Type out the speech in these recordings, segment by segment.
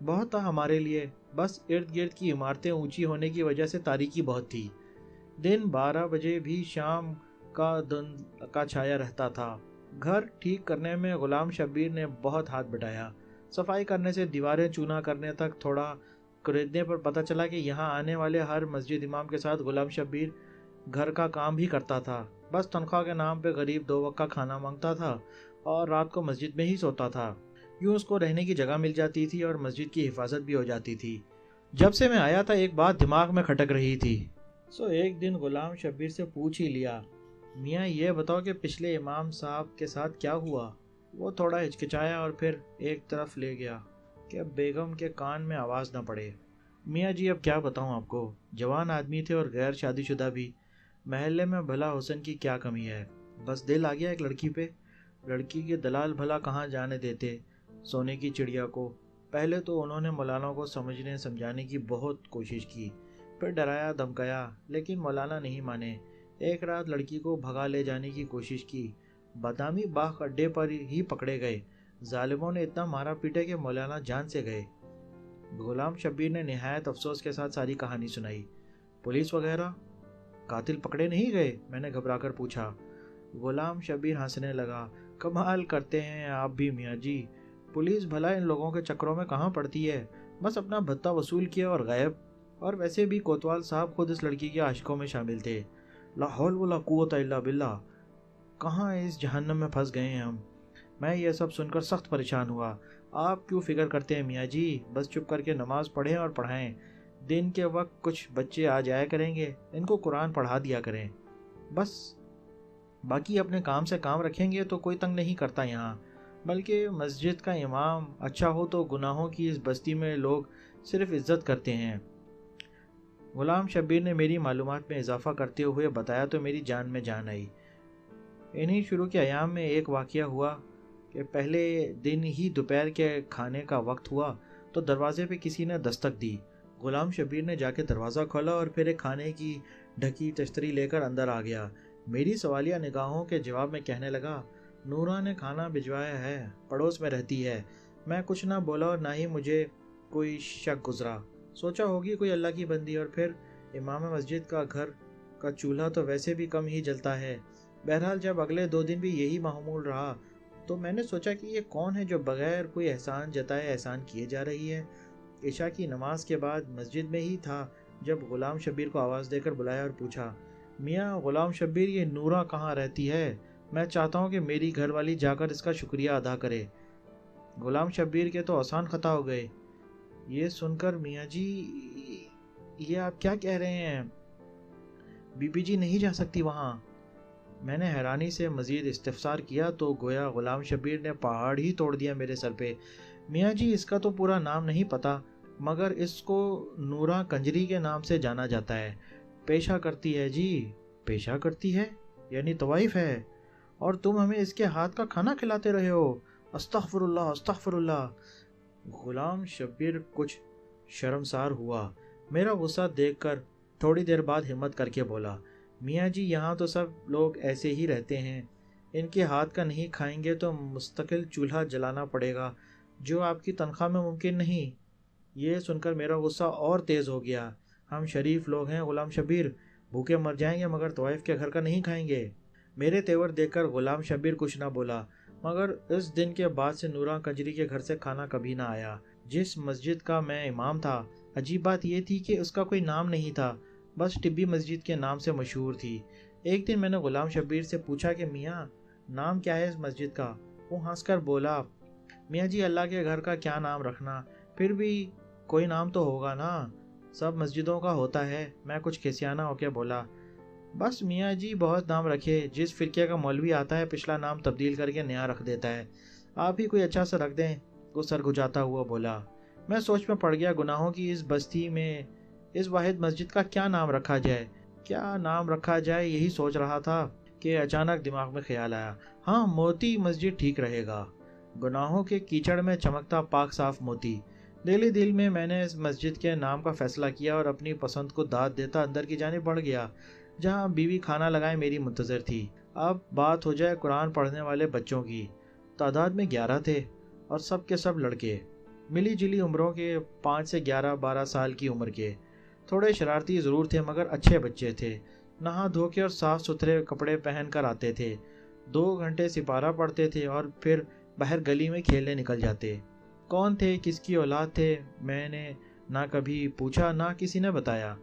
بہت تھا ہمارے لیے، بس ارد گرد کی عمارتیں اونچی ہونے کی وجہ سے تاریکی بہت تھی۔ دن 12 بجے بھی شام کا دھند کا چھایا رہتا تھا۔ گھر ٹھیک کرنے میں غلام شبیر نے بہت ہاتھ بٹایا۔ صفائی کرنے سے دیواریں چونا کرنے تک، تھوڑا خریدنے پر پتہ چلا کہ یہاں آنے والے ہر مسجد امام کے ساتھ غلام شبیر گھر کا کام بھی کرتا تھا۔ بس تنخواہ کے نام پہ غریب 2 وقت کا کھانا مانگتا تھا اور رات کو مسجد میں ہی سوتا تھا۔ یوں اس کو رہنے کی جگہ مل جاتی تھی اور مسجد کی حفاظت بھی ہو جاتی تھی۔ جب سے میں آیا تھا ایک بات دماغ میں کھٹک رہی تھی، ایک دن غلام شبیر سے پوچھ ہی لیا، میاں یہ بتاؤ کہ پچھلے امام صاحب کے ساتھ کیا ہوا؟ وہ تھوڑا ہچکچایا اور پھر ایک طرف لے گیا کہ اب بیگم کے کان میں آواز نہ پڑے۔ میاں جی اب کیا بتاؤں آپ کو، جوان آدمی تھے اور غیر شادی شدہ بھی۔ محلے میں بھلا حسن کی کیا کمی ہے، بس دل آ گیا ایک لڑکی پہ۔ لڑکی کے دلال بھلا کہاں جانے دیتے سونے کی چڑیا کو۔ پہلے تو انہوں نے مولانا کو سمجھنے سمجھانے کی بہت کوشش کی، پھر ڈرایا دھمکایا، لیکن مولانا نہیں مانے۔ ایک رات لڑکی کو بھگا لے جانے کی کوشش کی، بادامی باغ اڈے پر ہی پکڑے گئے۔ ظالموں نے اتنا مارا پیٹا کہ مولانا جان سے گئے۔ غلام شبیر نے نہایت افسوس کے ساتھ ساری کہانی سنائی۔ پولیس وغیرہ؟ قاتل پکڑے نہیں گئے؟ میں نے گھبرا کر پوچھا۔ غلام شبیر ہنسنے لگا، کمال کرتے ہیں آپ بھی میاں جی، پولیس بھلا ان لوگوں کے چکروں میں کہاں پڑتی ہے، بس اپنا بھتہ وصول کیا اور غائب۔ اور ویسے بھی کوتوال صاحب خود اس لڑکی کے عاشقوں میں شامل تھے۔ لا حول ولا قوت الا باللہ، کہاں اس جہنم میں پھنس گئے ہیں ہم۔ میں یہ سب سن کر سخت پریشان ہوا۔ آپ کیوں فکر کرتے ہیں میاں جی، بس چپ کر کے نماز پڑھیں اور پڑھائیں۔ دن کے وقت کچھ بچے آ جایا کریں گے، ان کو قرآن پڑھا دیا کریں، بس باقی اپنے کام سے کام رکھیں گے تو کوئی تنگ نہیں کرتا یہاں۔ بلکہ مسجد کا امام اچھا ہو تو گناہوں کی اس بستی میں لوگ صرف عزت کرتے ہیں۔ غلام شبیر نے میری معلومات میں اضافہ کرتے ہوئے بتایا تو میری جان میں جان آئی۔ انہی شروع کے ایام میں ایک واقعہ ہوا کہ پہلے دن ہی دوپہر کے کھانے کا وقت ہوا تو دروازے پہ کسی نے دستک دی۔ غلام شبیر نے جا کے دروازہ کھولا اور پھر ایک کھانے کی ڈھکی تشتری لے کر اندر آ گیا۔ میری سوالیہ نگاہوں کے جواب میں کہنے لگا، نورا نے کھانا بھجوایا ہے، پڑوس میں رہتی ہے۔ میں کچھ نہ بولا اور نہ ہی مجھے کوئی شک گزرا۔ سوچا ہوگی کوئی اللہ کی بندی، اور پھر امام مسجد کا گھر کا چولہا تو ویسے بھی کم ہی جلتا ہے۔ بہرحال جب اگلے 2 دن بھی یہی معمول رہا تو میں نے سوچا کہ یہ کون ہے جو بغیر کوئی احسان جتائے احسان کیے جا رہی ہے۔ عشاء کی نماز کے بعد مسجد میں ہی تھا جب غلام شبیر کو آواز دے کر بلایا اور پوچھا، میاں غلام شبیر، یہ نورا کہاں رہتی ہے؟ میں چاہتا ہوں کہ میری گھر والی جا کر اس کا شکریہ ادا کرے۔ غلام شبیر کے تو آسان خطا ہو گئے۔ یہ سن کر، میاں جی یہ آپ کیا کہہ رہے ہیں؟ بی بی جی نہیں جا سکتی وہاں؟ میں نے حیرانی سے مزید استفسار کیا تو گویا غلام شبیر نے پہاڑ ہی توڑ دیا میرے سر پہ۔ میاں جی اس کا تو پورا نام نہیں پتا، مگر اس کو نورا کنجری کے نام سے جانا جاتا ہے۔ پیشہ کرتی ہے جی۔ پیشہ کرتی ہے یعنی طوائف ہے، اور تم ہمیں اس کے ہاتھ کا کھانا کھلاتے رہے ہو؟ استغفر اللہ استغفر اللہ۔ غلام شبیر کچھ شرمسار ہوا میرا غصہ دیکھ کر۔ تھوڑی دیر بعد ہمت کر کے بولا، میاں جی یہاں تو سب لوگ ایسے ہی رہتے ہیں، ان کے ہاتھ کا نہیں کھائیں گے تو مستقل چولہا جلانا پڑے گا، جو آپ کی تنخواہ میں ممکن نہیں۔ یہ سن کر میرا غصہ اور تیز ہو گیا۔ ہم شریف لوگ ہیں غلام شبیر، بھوکے مر جائیں گے مگر طوائف کے گھر کا نہیں کھائیں گے۔ میرے تیور دیکھ کر غلام شبیر کچھ نہ بولا، مگر اس دن کے بعد سے نورا کنجری کے گھر سے کھانا کبھی نہ آیا۔ جس مسجد کا میں امام تھا، عجیب بات یہ تھی کہ اس کا کوئی نام نہیں تھا، بس ٹبی مسجد کے نام سے مشہور تھی۔ ایک دن میں نے غلام شبیر سے پوچھا کہ میاں نام کیا ہے اس مسجد کا؟ وہ ہنس کر بولا، میاں جی اللہ کے گھر کا کیا نام رکھنا، پھر بھی کوئی نام تو ہوگا نا، سب مسجدوں کا ہوتا ہے۔ میں کچھ کھسیانہ ہو کے بولا، بس میاں جی بہت نام رکھے، جس فرقے کا مولوی آتا ہے پچھلا نام تبدیل کر کے نیا رکھ دیتا ہے، آپ ہی کوئی اچھا سا رکھ دیں۔ وہ سر گھچاتا ہوا بولا۔ میں سوچ میں پڑ گیا، گناہوں کی اس بستی میں اس واحد مسجد کا کیا نام رکھا جائے، کیا نام رکھا جائے، یہی سوچ رہا تھا کہ اچانک دماغ میں خیال آیا، ہاں موتی مسجد ٹھیک رہے گا، گناہوں کے کیچڑ میں چمکتا پاک صاف موتی۔ دل ہی دل میں نے اس مسجد کے نام کا فیصلہ کیا اور اپنی پسند کو داد دیتا اندر کی جانب بڑھ گیا، جہاں بیوی کھانا لگائے میری منتظر تھی۔ اب بات ہو جائے قرآن پڑھنے والے بچوں کی۔ تعداد میں 11 تھے اور سب کے سب لڑکے۔ ملی جلی عمروں کے، 5 سے 11-12 سال کی عمر کے۔ تھوڑے شرارتی ضرور تھے مگر اچھے بچے تھے۔ نہا دھو کے اور صاف ستھرے کپڑے پہن کر آتے تھے، 2 گھنٹے سپارہ پڑھتے تھے اور پھر باہر گلی میں کھیلنے نکل جاتے۔ کون تھے، کس کی اولاد تھے، میں نے نہ کبھی پوچھا نہ کسی نے بتایا۔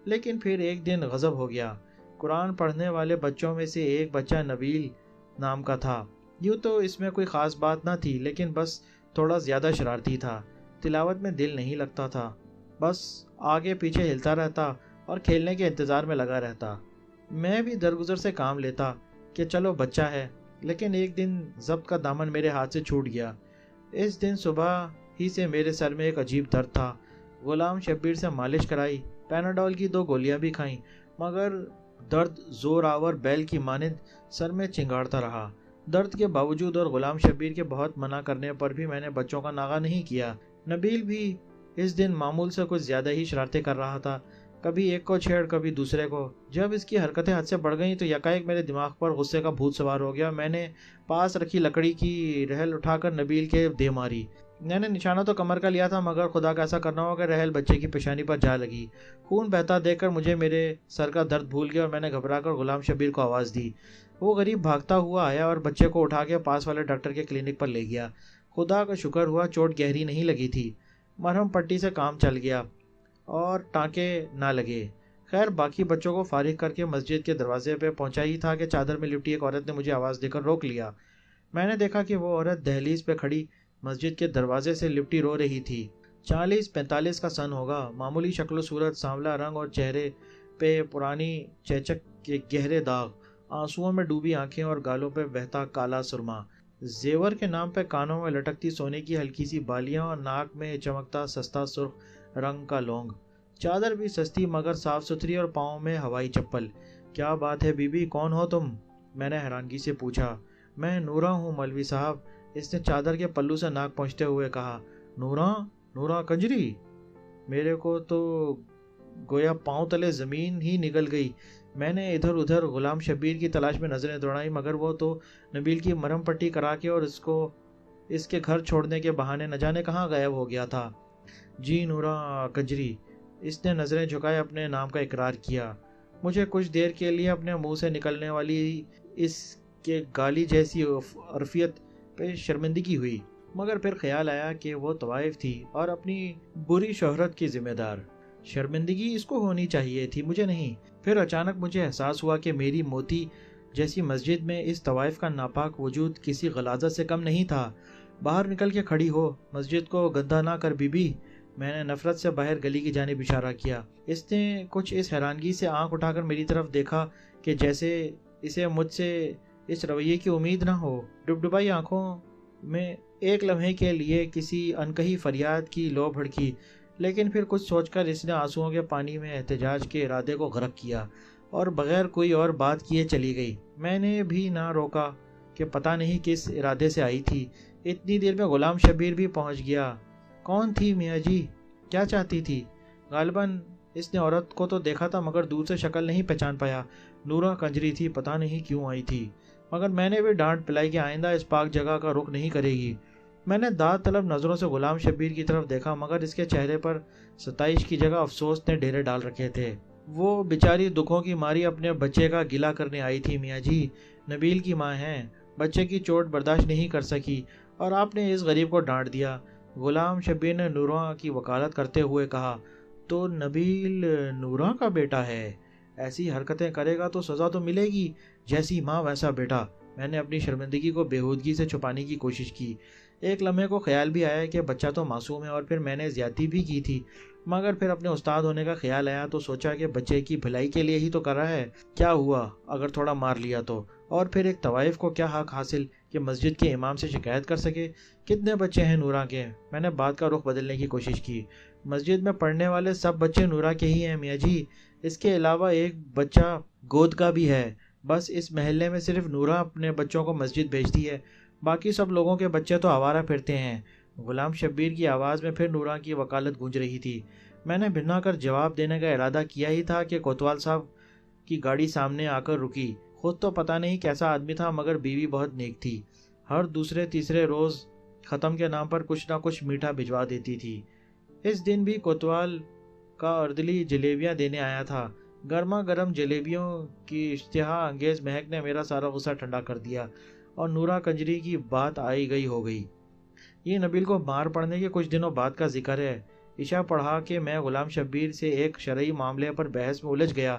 لیکن پھر ایک دن غضب ہو گیا۔ قرآن پڑھنے والے بچوں میں سے ایک بچہ نبیل نام کا تھا۔ یوں تو اس میں کوئی خاص بات نہ تھی، لیکن بس تھوڑا زیادہ شرارتی تھا۔ تلاوت میں دل نہیں لگتا تھا، بس آگے پیچھے ہلتا رہتا اور کھیلنے کے انتظار میں لگا رہتا۔ میں بھی درگزر سے کام لیتا کہ چلو بچہ ہے، لیکن ایک دن ضبط کا دامن میرے ہاتھ سے چھوٹ گیا۔ اس دن صبح ہی سے میرے سر میں ایک عجیب درد تھا۔ غلام شبیر سے مالش کرائی، پیناڈول کی 2 گولیاں بھی کھائیں، مگر درد زور آور بیل کی مانند سر میں چنگاڑتا رہا۔ درد کے باوجود اور غلام شبیر کے بہت منع کرنے پر بھی میں نے بچوں کا ناغہ نہیں کیا۔ نبیل بھی اس دن معمول سے کچھ زیادہ ہی شرارتیں کر رہا تھا، کبھی ایک کو چھیڑ کبھی دوسرے کو۔ جب اس کی حرکتیں حد سے بڑھ گئیں تو یکایک میرے دماغ پر غصے کا بھوت سوار ہو گیا۔ میں نے پاس رکھی لکڑی کی رحل اٹھا کر نبیل کے دے ماری۔ میں نے نشانہ تو کمر کا لیا تھا، مگر خدا کا ایسا کرنا ہو کہ رحل بچے کی پیشانی پر جا لگی۔ خون بہتا دیکھ کر مجھے میرے سر کا درد بھول گیا اور میں نے گھبرا کر غلام شبیر کو آواز دی۔ وہ غریب بھاگتا ہوا آیا اور بچے کو اٹھا کے پاس والے ڈاکٹر کے کلینک پر لے گیا۔ خدا کا شکر ہوا چوٹ گہری نہیں لگی تھی، مرہم پٹی سے کام چل گیا اور ٹانکے نہ لگے۔ خیر باقی بچوں کو فارغ کر کے مسجد کے دروازے پہ پہنچا ہی تھا کہ چادر میں لپٹی ایک عورت نے مجھے آواز دے کر روک لیا۔ میں نے دیکھا کہ وہ عورت دہلیز پہ کھڑی مسجد کے دروازے سے لپٹی رو رہی تھی۔ 40-45 کا سن ہوگا، معمولی شکل و صورت، سانولا رنگ اور چہرے پہ پرانی چیچک کے گہرے داغ، آنسوؤں میں ڈوبی آنکھیں اور گالوں پہ بہتا کالا سرما۔ زیور کے نام پہ کانوں میں لٹکتی سونے کی ہلکی سی بالیاں اور ناک میں چمکتا سستا سرخ رنگ کا لونگ۔ چادر بھی سستی مگر صاف ستھری اور پاؤں میں ہوائی چپل۔ کیا بات ہے بی بی، کون ہو تم؟ میں نے حیرانگی سے پوچھا۔ میں نورا ہوں مولوی صاحب، اس نے چادر کے پلو سے ناک پہنچتے ہوئے کہا۔ نورا؟ نورا کنجری؟ میرے کو تو گویا پاؤں تلے زمین ہی نگل گئی۔ میں نے ادھر ادھر غلام شبیر کی تلاش میں نظریں دوڑائیں، مگر وہ تو نبیل کی مرہم پٹی کرا کے اور اس کے گھر چھوڑنے کے بہانے نہ جانے کہاں غائب ہو گیا تھا۔ جی نورا کنجری، اس نے نظریں جھکائے اپنے نام کا اقرار کیا۔ مجھے کچھ دیر کے لیے اپنے منہ سے نکلنے والی اس کے گالی جیسی عرفیت پہ شرمندگی ہوئی، مگر پھر خیال آیا کہ وہ طوائف تھی اور اپنی بری شہرت کی ذمہ دار۔ شرمندگی اس کو ہونی چاہیے تھی، مجھے نہیں۔ پھر اچانک مجھے احساس ہوا کہ میری موتی جیسی مسجد میں اس طوائف کا ناپاک وجود کسی غلاظت سے کم نہیں تھا۔ باہر نکل کے کھڑی ہو، مسجد کو گندہ نہ کر بی بی۔ میں نے نفرت سے باہر گلی کی جانب اشارہ کیا۔ اس نے کچھ اس حیرانگی سے آنکھ اٹھا کر میری طرف دیکھا کہ جیسے اسے مجھ سے اس رویے کی امید نہ ہو۔ ڈبڈبائی آنکھوں میں ایک لمحے کے لیے کسی انکہی فریاد کی لو بھڑکی، لیکن پھر کچھ سوچ کر اس نے آنسوؤں کے پانی میں احتجاج کے ارادے کو غرق کیا اور بغیر کوئی اور بات کیے چلی گئی۔ میں نے بھی نہ روکا کہ پتہ نہیں کس ارادے سے آئی تھی۔ اتنی دیر میں غلام شبیر بھی پہنچ گیا۔ کون تھی میاں جی؟ کیا چاہتی تھی؟ غالباً اس نے عورت کو تو دیکھا تھا مگر دور سے شکل نہیں پہچان پایا۔ نورا کنجری تھی، پتہ نہیں کیوں آئی تھی، مگر میں نے بھی ڈانٹ پلائی کہ آئندہ اس پاک جگہ کا رخ نہیں کرے گی۔ میں نے داد طلب نظروں سے غلام شبیر کی طرف دیکھا، مگر اس کے چہرے پر ستائش کی جگہ افسوس نے ڈیرے ڈال رکھے تھے۔ وہ بیچاری دکھوں کی ماری اپنے بچے کا گلہ کرنے آئی تھی میاں جی، نبیل کی ماں ہیں، بچے کی چوٹ برداشت نہیں کر سکی اور آپ نے اس غریب کو ڈانٹ دیا۔ غلام شبیر نے نورا کی وکالت کرتے ہوئے کہا۔ تو نبیل نورا کا بیٹا ہے؟ ایسی حرکتیں کرے گا تو سزا تو ملے گی، جیسی ماں ویسا بیٹا۔ میں نے اپنی شرمندگی کو بےہودگی سے چھپانے کی کوشش کی۔ ایک لمحے کو خیال بھی آیا کہ بچہ تو معصوم ہے اور پھر میں نے زیادتی بھی کی تھی، مگر پھر اپنے استاد ہونے کا خیال آیا تو سوچا کہ بچے کی بھلائی کے لیے ہی تو کر رہا ہے، کیا ہوا اگر تھوڑا مار لیا تو؟ اور پھر ایک طوائف کو کیا حق حاصل کہ مسجد کے امام سے شکایت کر سکے؟ کتنے بچے ہیں نورا کے؟ میں نے بات کا رخ بدلنے کی کوشش کی۔ مسجد میں پڑھنے والے سب بچے نورا کے ہی ہیں میاں جی، اس کے علاوہ ایک بچہ گود کا بھی ہے۔ بس اس محلے میں صرف نورا اپنے بچوں کو مسجد بھیجتی ہے، باقی سب لوگوں کے بچے تو آوارہ پھرتے ہیں۔ غلام شبیر کی آواز میں پھر نورا کی وکالت گونج رہی تھی۔ میں نے بھنا کر جواب دینے کا ارادہ کیا ہی تھا کہ کوتوال صاحب کی گاڑی سامنے آ کر رکی۔ خود تو پتہ نہیں کیسا آدمی تھا، مگر بیوی بہت نیک تھی۔ ہر دوسرے تیسرے روز ختم کے نام پر کچھ نہ کچھ میٹھا بھجوا دیتی تھی۔ اس دن بھی کوتوال کا اردلی جلیبیاں دینے آیا تھا۔ گرما گرم جلیبیوں کی اشتہا انگیز مہک نے میرا سارا غصہ ٹھنڈا کر دیا اور نورا کنجری کی بات آئی گئی ہو گئی۔ یہ نبیل کو مار پڑنے کے کچھ دنوں بعد کا ذکر ہے۔ عشاء پڑھا کہ میں غلام شبیر سے ایک شرعی معاملے پر بحث میں الجھ گیا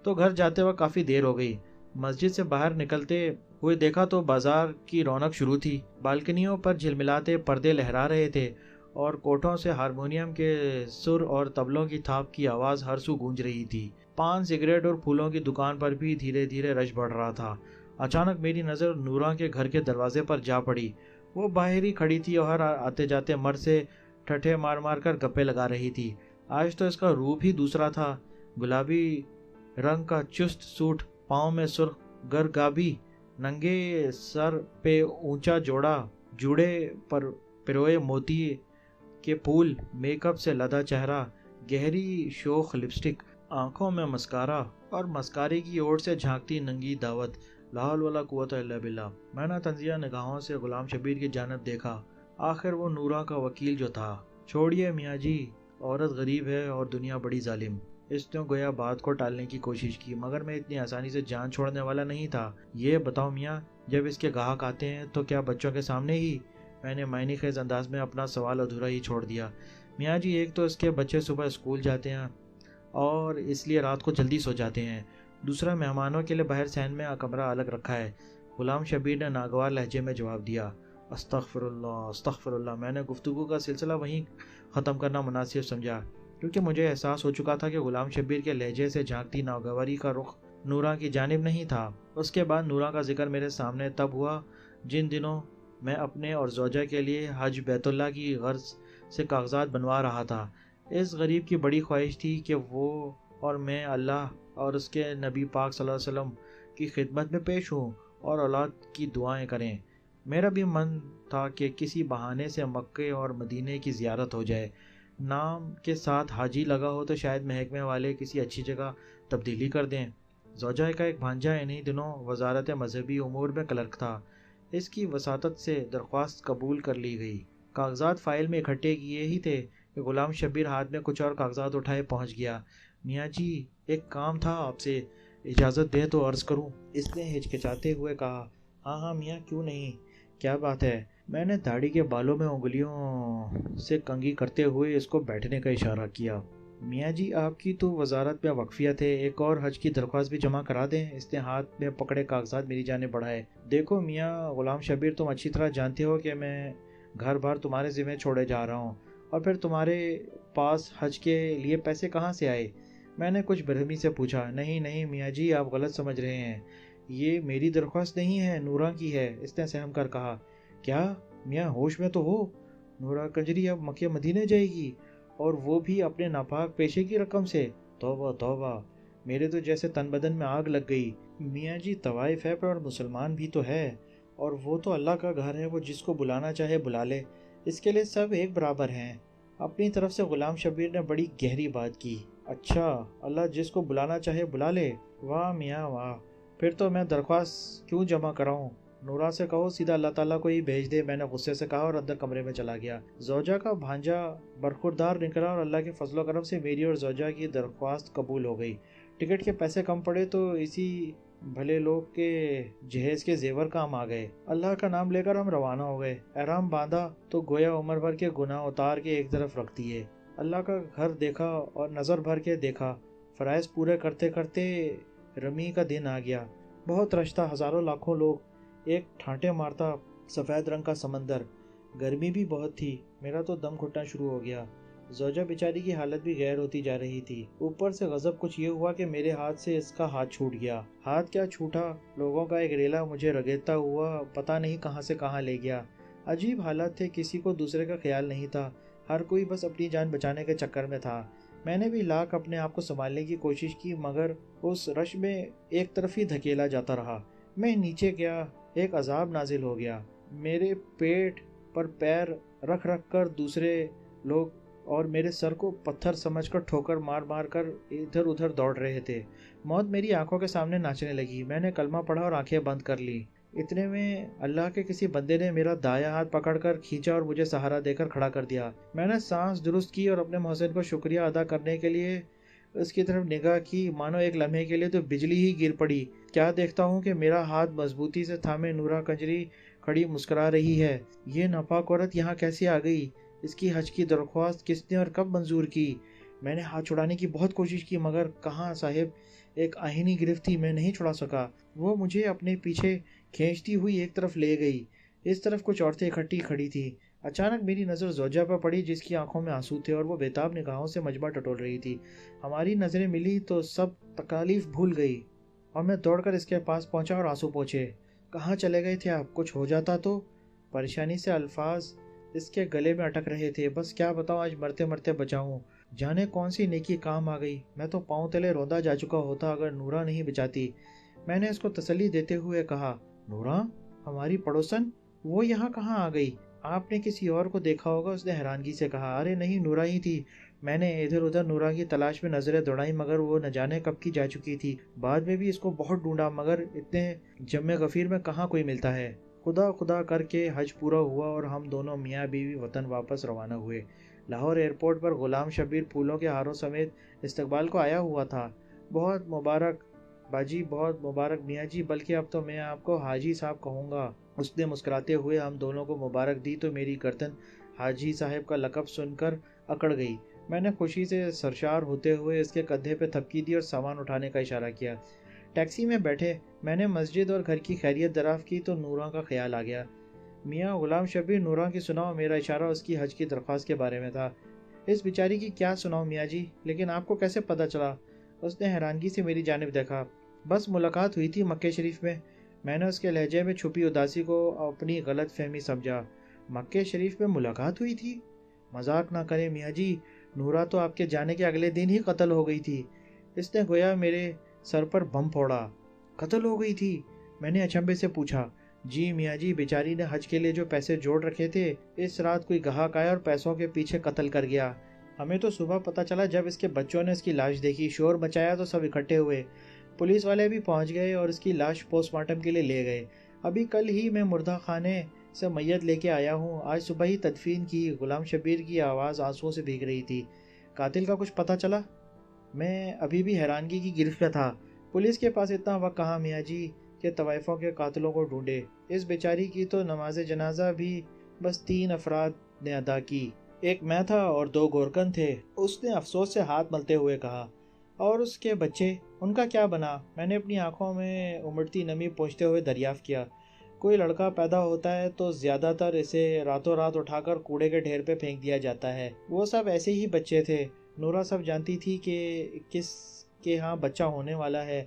تو گھر جاتے وقت کافی دیر ہو گئی۔ مسجد سے باہر نکلتے ہوئے دیکھا تو بازار کی رونق شروع تھی۔ بالکنیوں پر جھلملاتے پردے لہرا رہے تھے اور کوٹھوں سے ہارمونیم کے سر اور طبلوں کی تھاپ کی آواز ہر سو گونج رہی تھی۔ پان، سگریٹ اور پھولوں کی دکان پر بھی دھیرے دھیرے رش بڑھ رہا تھا۔ اچانک میری نظر نوراں کے گھر کے دروازے پر جا پڑی۔ وہ باہر ہی کھڑی تھی اور ہر آتے جاتے مرد سے ٹھٹھے مار مار کر گپے لگا رہی تھی۔ آج تو اس کا روپ ہی دوسرا تھا۔ گلابی رنگ کا چست سوٹ، پاؤں میں سرخ گرگابی، ننگے سر پہ اونچا جوڑے پر پروئے موتی کے پھول، میک اپ سے لدا چہرہ، گہری شوخ لپسٹک، آنکھوں میں مسکارا اور مسکارے کی اوٹ سے جھانکتی ننگی دعوت۔ لا حول ولا قوت الا باللہ۔ میں نے تنزیہ نگاہوں سے غلام شبیر کی جانب دیکھا۔ آخر وہ نورا کا وکیل جو تھا۔ چھوڑیے میاں جی، عورت غریب ہے اور دنیا بڑی ظالم۔ اس نے گویا بات کو ٹالنے کی کوشش کی، مگر میں اتنی آسانی سے جان چھوڑنے والا نہیں تھا۔ یہ بتاؤ میاں، جب اس کے گاہک آتے ہیں تو کیا بچوں کے سامنے ہی؟ میں نے معنی خیز انداز میں اپنا سوال ادھورا ہی چھوڑ دیا۔ میاں جی، ایک تو اس کے بچے صبح اسکول جاتے ہیں اور اس لیے رات کو جلدی سو جاتے ہیں، دوسرا مہمانوں کے لیے باہر سین میں کمرہ الگ رکھا ہے۔ غلام شبیر نے ناگوار لہجے میں جواب دیا۔ استغفر اللہ استغفر اللہ۔ میں نے گفتگو کا سلسلہ وہیں ختم کرنا مناسب سمجھا، کیونکہ مجھے احساس ہو چکا تھا کہ غلام شبیر کے لہجے سے جھانکتی ناگواری کا رخ نورا کی جانب نہیں تھا۔ اس کے بعد نورا کا ذکر میرے سامنے تب ہوا جن دنوں میں اپنے اور زوجہ کے لیے حج بیت اللہ کی غرض سے کاغذات بنوا رہا تھا۔ اس غریب کی بڑی خواہش تھی کہ وہ اور میں اللہ اور اس کے نبی پاک صلی اللہ علیہ وسلم کی خدمت میں پیش ہوں اور اولاد کی دعائیں کریں۔ میرا بھی من تھا کہ کسی بہانے سے مکے اور مدینے کی زیارت ہو جائے۔ نام کے ساتھ حاجی لگا ہو تو شاید محکمے والے کسی اچھی جگہ تبدیلی کر دیں۔ زوجہ کا ایک بھانجا انہی دنوں وزارت مذہبی امور میں کلرک تھا۔ اس کی وساطت سے درخواست قبول کر لی گئی۔ کاغذات فائل میں اکٹھے کیے ہی تھے کہ غلام شبیر ہاتھ میں کچھ اور کاغذات اٹھائے پہنچ گیا۔ میاں جی، ایک کام تھا آپ سے، اجازت دیں تو عرض کروں؟ اس نے ہچکچاتے ہوئے کہا۔ ہاں ہاں میاں، کیوں نہیں، کیا بات ہے؟ میں نے داڑھی کے بالوں میں انگلیوں سے کنگھی کرتے ہوئے اس کو بیٹھنے کا اشارہ کیا۔ میاں جی، آپ کی تو وزارت میں وقفیت ہے، ایک اور حج کی درخواست بھی جمع کرا دیں۔ اس نے ہاتھ میں پکڑے کاغذات میری جانب بڑھائے۔ دیکھو میاں غلام شبیر، تم اچھی طرح جانتے ہو کہ میں گھر بار تمہارے ذمہ چھوڑے جا رہا ہوں، اور پھر تمہارے پاس حج کے لیے پیسے کہاں سے آئے؟ میں نے کچھ برہمی سے پوچھا۔ نہیں نہیں میاں جی، آپ غلط سمجھ رہے ہیں، یہ میری درخواست نہیں ہے، نورا کی ہے، اس نے سہم کر کہا۔ کیا میاں، ہوش میں تو ہو؟ نورا کنجری اب مکہ مدینے جائے گی، اور وہ بھی اپنے ناپاک پیشے کی رقم سے؟ توبہ توبہ، میرے تو جیسے تن بدن میں آگ لگ گئی۔ میاں جی، طوائف ہے پر مسلمان بھی تو ہے، اور وہ تو اللہ کا گھر ہے، وہ جس کو بلانا چاہے بلا لے، اس کے لیے سب ایک برابر ہیں۔ اپنی طرف سے غلام شبیر نے بڑی گہری بات کی۔ اچھا، اللہ جس کو بلانا چاہے بلا لے؟ واہ میاں واہ، پھر تو میں درخواست کیوں جمع کراؤں؟ نورا سے کہو سیدھا اللہ تعالیٰ کو ہی بھیج دے، میں نے غصے سے کہا اور اندر کمرے میں چلا گیا۔ زوجہ کا بھانجا برخوردار نکلا اور اللہ کے فضل و کرم سے میری اور زوجہ کی درخواست قبول ہو گئی۔ ٹکٹ کے پیسے کم پڑے تو اسی بھلے لوگ کے جہیز کے زیور کام آ گئے۔ اللہ کا نام لے کر ہم روانہ ہو گئے۔ احرام باندھا تو گویا عمر بھر کے گناہ اتار کے ایک طرف رکھ دیے۔ اللہ کا گھر دیکھا اور نظر بھر کے دیکھا۔ فرائض پورے کرتے کرتے رمی کا دن آ گیا۔ بہت رش تھا، ہزاروں لاکھوں لوگ، ایک ٹھانٹے مارتا سفید رنگ کا سمندر، گرمی بھی بہت تھی، میرا تو دم گھٹنا شروع ہو گیا۔ زوجہ بیچاری کی حالت بھی غیر ہوتی جا رہی تھی۔ اوپر سے غضب کچھ یہ ہوا کہ میرے ہاتھ سے اس کا ہاتھ چھوٹ گیا۔ ہاتھ کیا چھوٹا، لوگوں کا ایک ریلا مجھے رگڑتا ہوا پتہ نہیں کہاں سے کہاں لے گیا۔ عجیب حالت تھے، کسی کو دوسرے کا خیال نہیں تھا، ہر کوئی بس اپنی جان بچانے کے چکر میں تھا۔ میں نے بھی لاکھ اپنے آپ کو سنبھالنے کی کوشش کی، مگر اس رش میں ایک طرف ہی دھکیلا جاتا رہا۔ میں نیچے گیا، ایک عذاب نازل ہو گیا۔ میرے پیٹ پر پیر رکھ رکھ کر دوسرے لوگ اور میرے سر کو پتھر سمجھ کر ٹھوکر مار مار کر ادھر ادھر دوڑ رہے تھے۔ موت میری آنکھوں کے سامنے ناچنے لگی۔ میں نے کلمہ پڑھا اور آنکھیں بند کر لی۔ اتنے میں اللہ کے کسی بندے نے میرا دایاں ہاتھ پکڑ کر کھینچا اور مجھے سہارا دے کر کھڑا کر دیا۔ میں نے سانس درست کی اور اپنے محسن کو شکریہ ادا کرنے کے لیے اس کی طرف نگاہ کی، مانو ایک لمحے کے لیے تو بجلی ہی گر پڑی۔ کیا دیکھتا ہوں کہ میرا ہاتھ مضبوطی سے تھامے نورا کنجری کھڑی مسکرا رہی ہے۔ یہ ناپاک عورت یہاں کیسے آ گئی؟ اس کی حج کی درخواست کس نے اور کب منظور کی؟ میں نے ہاتھ چھڑانے کی بہت کوشش کی، مگر کہاں صاحب، ایک آہنی گرفت تھی، میں نہیں چھڑا سکا۔ وہ مجھے اپنے پیچھے کھینچتی ہوئی ایک طرف لے گئی۔ اس طرف کچھ عورتیں اکٹھی کھڑی تھیں۔ اچانک میری نظر زوجہ پر پڑی، جس کی آنکھوں میں آنسو تھے اور وہ بےتاب نگاہوں سے مجمع ٹٹول رہی تھی۔ ہماری نظریں ملی تو سب تکالیف بھول گئی اور میں دوڑ کر اس کے پاس پہنچا اور آنسو پوچھے۔ کہاں چلے گئے تھے آپ؟ کچھ ہو جاتا تو؟ پریشانی سے الفاظ اس کے گلے میں اٹک رہے تھے۔ بس کیا بتاؤں، آج مرتے مرتے بچاؤں، جانے کون سی نیکی کام آ گئی۔ میں تو پاؤں تلے روندا جا چکا ہوتا اگر نورا نہیں بچاتی۔ میں نے اس کو تسلی دیتے ہوئے کہا، نورا ہماری پڑوسن، وہ یہاں کہاں آ گئی؟ آپ نے کسی اور کو دیکھا ہوگا، اس نے حیرانگی سے کہا۔ ارے نہیں، نورا ہی تھی۔ میں نے ادھر ادھر نورا کی تلاش میں نظریں دوڑائیں، مگر وہ نہ جانے کب کی جا چکی تھی۔ بعد میں بھی اس کو بہت ڈھونڈا، مگر اتنے جم غفیر میں کہاں کوئی ملتا ہے۔ خدا خدا کر کے حج پورا ہوا اور ہم دونوں میاں بیوی وطن واپس روانہ ہوئے۔ لاہور ایئرپورٹ پر غلام شبیر پھولوں کے ہاروں سمیت استقبال کو آیا ہوا تھا۔ بہت مبارک باجی، بہت مبارک میاں جی، بلکہ اب تو میں آپ کو حاجی صاحب کہوں گا۔ اس نے مسکراتے ہوئے ہم دونوں کو مبارک دی تو میری گردن حاجی صاحب کا لقب سن کر اکڑ گئی۔ میں نے خوشی سے سرشار ہوتے ہوئے اس کے کندھے پہ تھپکی دی اور سامان اٹھانے کا اشارہ کیا۔ ٹیکسی میں بیٹھے میں نے مسجد اور گھر کی خیریت دریافت کی تو نورا کا خیال آ گیا۔ میاں غلام شبیر، نورا کی سناؤ۔ میرا اشارہ اس کی حج کی درخواست کے بارے میں تھا۔ اس بیچاری کی کیا سناؤ میاں جی، لیکن آپ کو کیسے پتہ چلا؟ اس نے حیرانگی سے میری جانب دیکھا۔ بس ملاقات ہوئی تھی مکہ شریف میں۔ میں نے اس کے لہجے میں چھپی اداسی کو اپنی غلط فہمی سمجھا۔ مکہ شریف میں ملاقات ہوئی تھی؟ مذاق نہ کریں میاں جی، نورا تو آپ کے جانے کے اگلے دن ہی قتل ہو گئی تھی۔ اس نے گویا میرے سر پر بم پھوڑا۔ قتل ہو گئی تھی؟ میں نے اچنبھے سے پوچھا۔ جی میاں جی، بیچاری نے حج کے لیے جو پیسے جوڑ رکھے تھے، اس رات کوئی گاہک آیا اور پیسوں کے پیچھے قتل کر گیا۔ ہمیں تو صبح پتہ چلا جب اس کے بچوں نے اس کی لاش دیکھی، شور مچایا تو سب اکٹھے ہوئے۔ پولیس والے بھی پہنچ گئے اور اس کی لاش پوسٹ مارٹم کے لیے لے گئے۔ ابھی کل ہی میں مردہ خانے سے میت لے کے آیا ہوں۔ آج صبح ہی تدفین کی۔ غلام شبیر کی آواز آنسوؤں سے بھیگ رہی تھی۔ قاتل کا کچھ پتہ چلا؟ میں ابھی بھی حیرانگی کی گرفت میں تھا۔ پولیس کے پاس اتنا وقت کہاں میاں جی کہ طوائفوں کے قاتلوں کو ڈھونڈے۔ اس بیچاری کی تو نماز جنازہ بھی بس 3 افراد نے ادا کی، ایک میں تھا اور 2 گورکن تھے۔ اس نے افسوس سے ہاتھ ملتے ہوئے کہا۔ اور اس کے بچے، ان کا کیا بنا؟ میں نے اپنی آنکھوں میں امڑتی نمی پوچھتے ہوئے دریافت کیا۔ کوئی لڑکا پیدا ہوتا ہے تو زیادہ تر اسے راتوں رات اٹھا کر کوڑے کے ڈھیر پہ پھینک دیا جاتا ہے۔ وہ سب ایسے ہی بچے تھے۔ نورا سب جانتی تھی کہ کس کے ہاں بچہ ہونے والا ہے،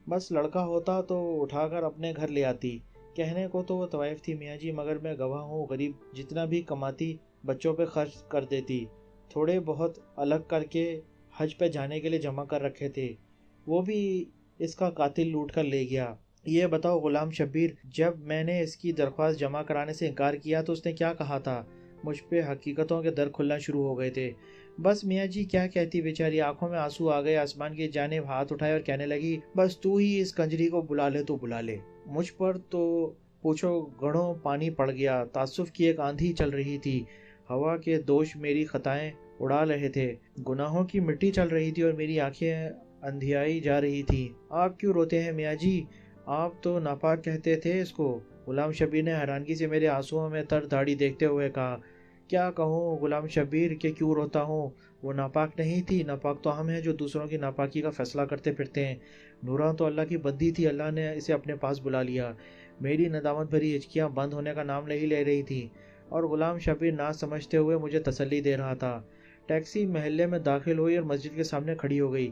بس لڑکا ہوتا تو اٹھا کر اپنے گھر لے آتی۔ کہنے کو تو وہ طوائف تھی میاں جی، مگر میں گواہ ہوں، غریب جتنا بھی کماتی بچوں پہ خرچ کر دیتی۔ تھوڑے بہت الگ کر کے حج پہ جانے کے لیے جمع کر رکھے تھے، وہ بھی اس کا قاتل لوٹ کر لے گیا۔ یہ بتاؤ غلام شبیر، جب میں نے اس کی درخواست جمع کرانے سے انکار کیا تو اس نے کیا کہا تھا؟ مجھ پہ حقیقتوں کے در کھلنا شروع ہو گئے تھے۔ بس میاں جی کیا کہتی بیچاری، آنکھوں میں آنسو آ گئے، آسمان کی جانب ہاتھ اٹھائے اور کہنے لگی، بس تو ہی اس کنجری کو بلا لے تو بلا لے۔ مجھ پر تو پوچھو گھڑوں پانی پڑ گیا۔ تعصب کی ایک آندھی چل رہی تھی۔ ہوا کے دوش میری خطائیں اڑا رہے تھے، گناہوں کی مٹی چل رہی تھی اور میری آنکھیں اندھیائی جا رہی تھی۔ آپ کیوں روتے ہیں میاں جی؟ آپ تو ناپاک کہتے تھے اس کو۔ غلام شبیر نے حیرانگی سے میرے آنسوؤں میں تر داڑھی دیکھتے ہوئے کہا۔ کیا کہوں غلام شبیر کہ کیوں روتا ہوں؟ وہ ناپاک نہیں تھی، ناپاک تو ہم ہیں جو دوسروں کی ناپاکی کا فیصلہ کرتے پھرتے ہیں۔ نورا تو اللہ کی بندی تھی، اللہ نے اسے اپنے پاس بلا لیا۔ میری ندامت بھری ہچکیاں بند ہونے کا نام نہیں لے رہی تھی اور غلام شبیر نہ سمجھتے ہوئے مجھے تسلی دے رہا تھا۔ ٹیکسی محلے میں داخل ہوئی اور مسجد کے سامنے کھڑی ہو گئی۔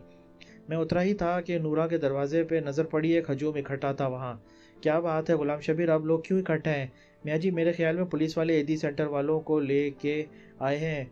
میں اترا ہی تھا کہ نورا کے دروازے پہ نظر پڑی، ایک ہجوم اکٹھا تھا وہاں۔ کیا بات ہے غلام شبیر، اب لوگ کیوں اکٹھے ہیں؟ میاں جی میرے خیال میں پولیس والے عیدی سینٹر والوں کو لے کے آئے ہیں،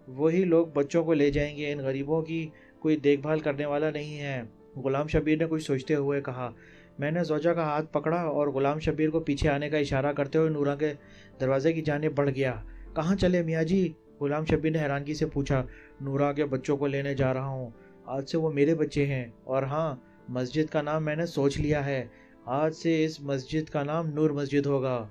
وہی لوگ بچوں کو لے جائیں گے، ان غریبوں کی کوئی دیکھ بھال کرنے والا نہیں ہے۔ غلام شبیر نے کچھ سوچتے ہوئے کہا۔ میں نے زوجہ کا ہاتھ پکڑا اور غلام شبیر کو پیچھے آنے کا اشارہ کرتے ہوئے نورا کے دروازے کی جانب بڑھ گیا۔ کہاں چلے میاں جی؟ غلام شبیر نے حیرانگی سے پوچھا۔ نورا کے بچوں کو لینے جا رہا ہوں، آج سے وہ میرے بچے ہیں، اور ہاں، مسجد کا نام میں نے سوچ لیا ہے۔ آج سے اس مسجد کا نام نور مسجد ہوگا۔